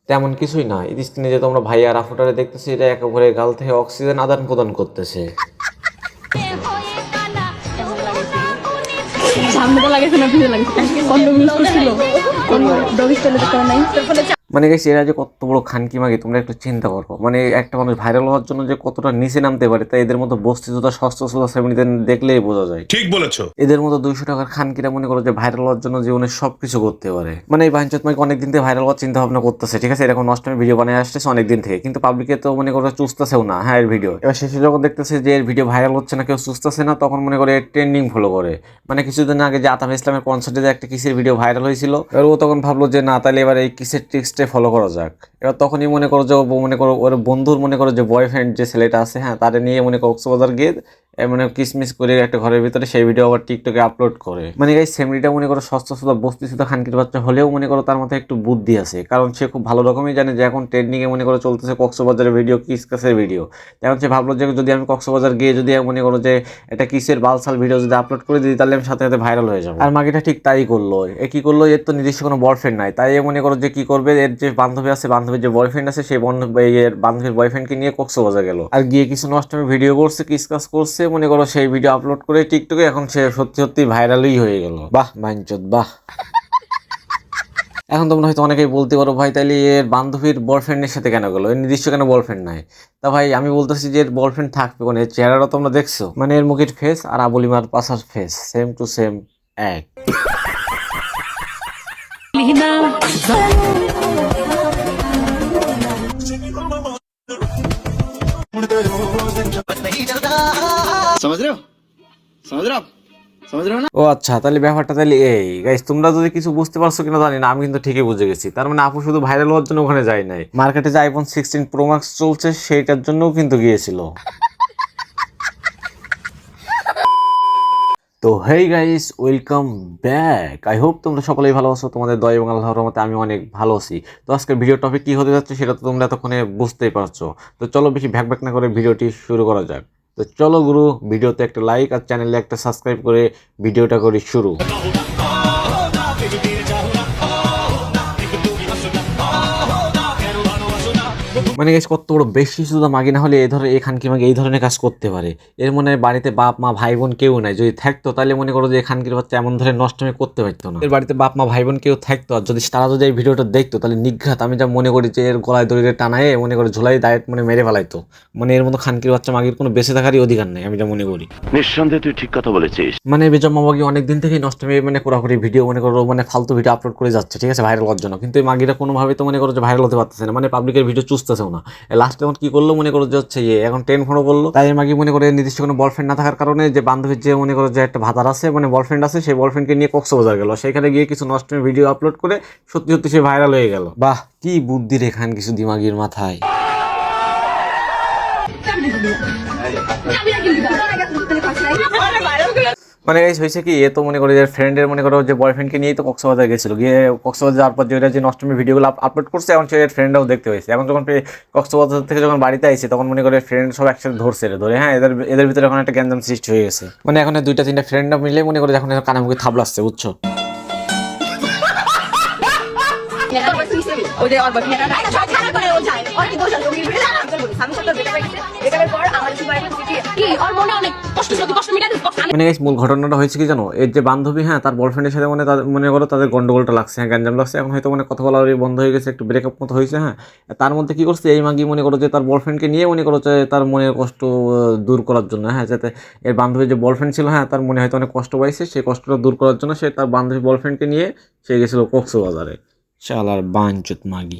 তেমন কিছুই না, স্ক্রিনে যে তোমরা ভাই আর আফুটারে দেখতেছি এটা একেবারে গাল থেকে অক্সিজেন আদান প্রদান করতেছে। সামনে লাগাইছে না পিছনে লাগাইছে কন্ডম ইউজ করছিল ডগ স্টাইলে তো করে নাই মানে গেছি এরা যে কত বড় খানকি মাগি তোমরা একটু চিন্তা করো। মানে একটা মানুষ ভাইরাল হওয়ার জন্য যে কতটা নিচে নামতে পারে তাই এদের মতো বস্তিতা সস্তা সেমিনিতে দেখলেই বোঝা যায়। ঠিক বলেছো। এদের মতো 200 টাকার খানকিরা মনে করো যে ভাইরাল হওয়ার জন্য জীবনে সবকিছু করতে পারে। মানে এই বাঞ্চত মাইক অনেকদিন থেকে ভাইরাল হওয়ার চিন্তা ভাবনা করতেছে, ঠিক আছে, এরকম নষ্টমী ভিডিও বানিয়ে আসতেছে অনেকদিন থেকে, কিন্তু পাবলিকে তো মনে করো চুষতেছেও না হ্যাঁ এর ভিডিও। এবার শেষে যখন দেখতেছে যে এর ভিডিও ভাইরাল হচ্ছে না, কেউ চুষতেছে না, তখন মনে করে ট্রেন্ডিং ফলো করে। মানে কিছুদিন আগে যে আতাম ইসলামের কনসার্টে যে একটা কিসের ভিডিও ভাইরাল হয়েছিল, এবার ও তখন ভাবলো যে না তাহলে এবার এই কিসের ট্রিক্সটাই ফলো করা যাক। এবার তখনই মনে করো যে মনে করো ওর বন্ধুর মনে করো যে বয়ফ্রেন্ড যে ছেলেটা আছে হ্যাঁ তাদের নিয়ে মনে করো কক্সবাজার গিয়ে মানে কিসমিস করে একটা ঘরের ভিতরে সেই ভিডিও আবার টিকটকে আপলোড করে। মানে এই সেমরিটা মনে করো সস্তা সুদা বস্তি সুদা খানকির বাচ্চা হলেও মনে করো তার মাথায় একটু বুদ্ধি আছে, কারণ সে খুব ভালো রকমই জানে যে এখন ট্রেন্ডিং এ মনে করো চলতেছে কক্সবাজারের ভিডিও, কিসকাসের ভিডিও। এখন সে ভাবলো যে যদি আমি কক্সবাজার গিয়ে যদি মনে করো যে একটা কিসের বালসাল ভিডিও যদি আপলোড করে দিই তাহলে আমি সাথে সাথে ভাইরাল হয়ে যাবো। আর মাগিটা ঠিক তাই করলো। এ কি করলো, এর তো নিজস্ব কোনো বয়ফ্রেন্ড নাই, তাই মনে করো যে কি করবে, এর যে বান্ধবী আছে বান্ধবীর যে বয়ফ্রেন্ড আছে সেই এর বান্ধবীর বয়ফ্রেন্ডকে নিয়ে কক্সবাজার গেল আর গিয়ে কিছু নষ্টমী ভিডিও করছে, কিসকাস করছে, মনে করো সেই ভিডিও আপলোড করে টিকটকে এখন সে সত্যি সত্যি ভাইরালই হয়ে গেল। বাহ বাঞ্চত বাহ। এখন তোমরা হয়তো অনেকেই বলতে পারো ভাই তাইলে এর বান্ধবীর বয়ফ্রেন্ডের সাথে কেন গেলো, এর নির্দিষ্ট কেন বয়ফ্রেন্ড নাই? তা ভাই আমি বলতেছি যে এর বয়ফ্রেন্ড থাকবে কোন, এর চেহারাটা তোমরা দেখছো, মানে এর মুখের ফেস আর আবুলিমার পাশার ফেস সেম টু সেম এক। समझ रहे हो समझ रहे हो ও আচ্ছা, তাহলে ব্যাপারটা তাহলে এই গাইস, তোমরা যদি কিছু বুঝতে পারছো কিনা জানি না, আমি কিন্তু ঠিকই বুঝে গেছি। তার মানে আপু শুধু ভাইরাল হওয়ার জন্য ওখানে যায় নাই, মার্কেটে যে আইফোন 16 প্রো ম্যাক্স চলছে সেইটার জন্যও কিন্তু গিয়েছিল। তো hey guys, welcome back. I hope তোমরা সকলেই ভালো আছো, তোমাদের দয়া এবং আল্লাহর রহমতে আমি অনেক ভালো আছি। তো আজকের ভিডিও টপিক কি হতে যাচ্ছে সেটা তো তোমরা এতক্ষণে বুঝতেই পারছো। তো চলো বেশি ভ্যাক ভ্যাক না করে ভিডিওটি শুরু করা যাক। তো চলো গুরু, ভিডিওতে একটা লাইক আর চ্যানেলে একটা সাবস্ক্রাইব করে ভিডিওটা করি শুরু। মানে গাইস কত বড় বেশি শুধু মাগি না হলে এখান কি মাগে এই ধরনের কাজ করতে পারে। এর মনে বাড়িতে বাপ মা ভাই বোন কেউ নাই, যদি থাকতো তাহলে মনে করো যে এখানকির বাচ্চা এমন ধরনের নষ্টমী করতে পারতো না। এর বাড়িতে বাপ মা ভাই বোন কেউ থাকতো আর যদি তারা যদি এই ভিডিওটা দেখতো তাহলে নিঘাত আমি যা মনে করি যে এর গলায় দড়িতে টানায় মনে করে ঝোলাই ডাইরেক্ট মানে মেরে ফেলাইতো। মানে এর মতো খানকির বাচ্চা মাগির কোনো বেঁচে থাকারই অধিকার নাই আমি যা মনে করি। নিঃসন্দেহে তুই ঠিক কথা বলেছিস। মানে বেজম্মা মাগি অনেকদিন থেকেই নষ্টমী মানে কোরাকুরি ভিডিও মনে করো মানে ফালতু ভিডিও আপলোড করে যাচ্ছে, ঠিক আছে, ভাইরাল হওয়ার জন্য, কিন্তু এই মাগিরা কোনোভাবে তো মনে করো যে ভাইরাল হতে পারতেছে না, মানে পাবলিকের ভিডিও চুষতেছেও না। লাস্ট এখন কি করলো মনে করো যে হচ্ছে এখন 10 ফলো করলো, তাই মাগি মনে করে নির্দিষ্ট কোনো বয়ফ্রেন্ড না থাকার কারণে যে বান্ধবীর যে মনে করো যে একটা ভাতার আছে মানে বয়ফ্রেন্ড আছে সেই বয়ফ্রেন্ডকে নিয়ে কক্সবাজার গেল, সেখানে গিয়ে কিছু নষ্টমী ভিডিও আপলোড করে সত্যি সত্যি সে ভাইরাল হয়ে গেল। বাহ কি বুদ্ধি রেখান কিছু দিমাগির মাথায়। মানে এই হয়েছে কি, এ তো মনে করো যে ফ্রেন্ডের মনে করো যে বয়ফ্রেন্ডকে নিয়েই তো কক্সবাজার গেছিল, গিয়ে কক্সবাজার যাওয়ার পর যেটা যে নষ্টমী ভিডিওগুলো আপলোড করছে এখন সে ফ্রেন্ডরাও দেখতে হয়েছে। এখন যখন কক্সবাজার থেকে যখন বাড়িতে আইছে তখন মনে করে ফ্রেন্ড সব একসাথে ধরছে ধরে হ্যাঁ এদের ভিতরে এখন একটা গ্যাঞ্জাম সৃষ্টি হয়ে গেছে। মানে এখন 2-3টা ফ্রেন্ডরা মিলে মনে করে এখন কানামুখে থাবলাচ্ছে, বুঝছো। মানে মূল ঘটনাটা হয়েছে কি জানো, এর যে বান্ধবী হ্যাঁ তার বয়ফ্রেন্ডের সাথে মানে মনে করো তাদের গন্ডগোলটা লাগছে, হ্যাঁ গ্যাঞ্জাম লাগছে, এখন হয়তো মানে কথা বলা বন্ধ হয়ে গেছে, একটু ব্রেকআপ মতো হয়েছে। হ্যাঁ তার মধ্যে কি করছে এই মাগি মনে করো যে তার বয়ফ্রেন্ডকে নিয়ে মনে করো যে তার মনের কষ্ট দূর করার জন্য, হ্যাঁ যাতে এর বান্ধবীর যে বয়ফ্রেন্ড ছিল হ্যাঁ তার মনে হয়তো অনেক কষ্ট পাইছে, সেই কষ্টটা দূর করার জন্য সে তার বান্ধবী বয়ফ্রেন্ডকে নিয়ে সে গেছিল কক্সবাজারে। শালার বাঞ্চুত মাগি।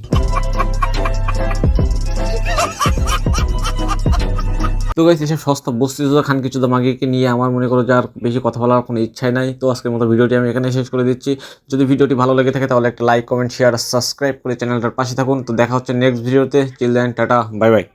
তো গাইস এসব সস্তা বস্তি খান কিছু মাগিকে নিয়ে আমার মনে করো যে আর বেশি কথা বলার কোনো ইচ্ছাই নাই। তো আজকের মতো ভিডিওটি আমি এখানে শেষ করে দিচ্ছি। যদি ভিডিওটি ভালো লেগে থাকে তাহলে একটা লাইক কমেন্ট শেয়ার সাবস্ক্রাইব করে চ্যানেলটার পাশে থাকুন। তো দেখা হচ্ছে নেক্সট ভিডিওতে। চিল দেন, টাটা, বাই বাই।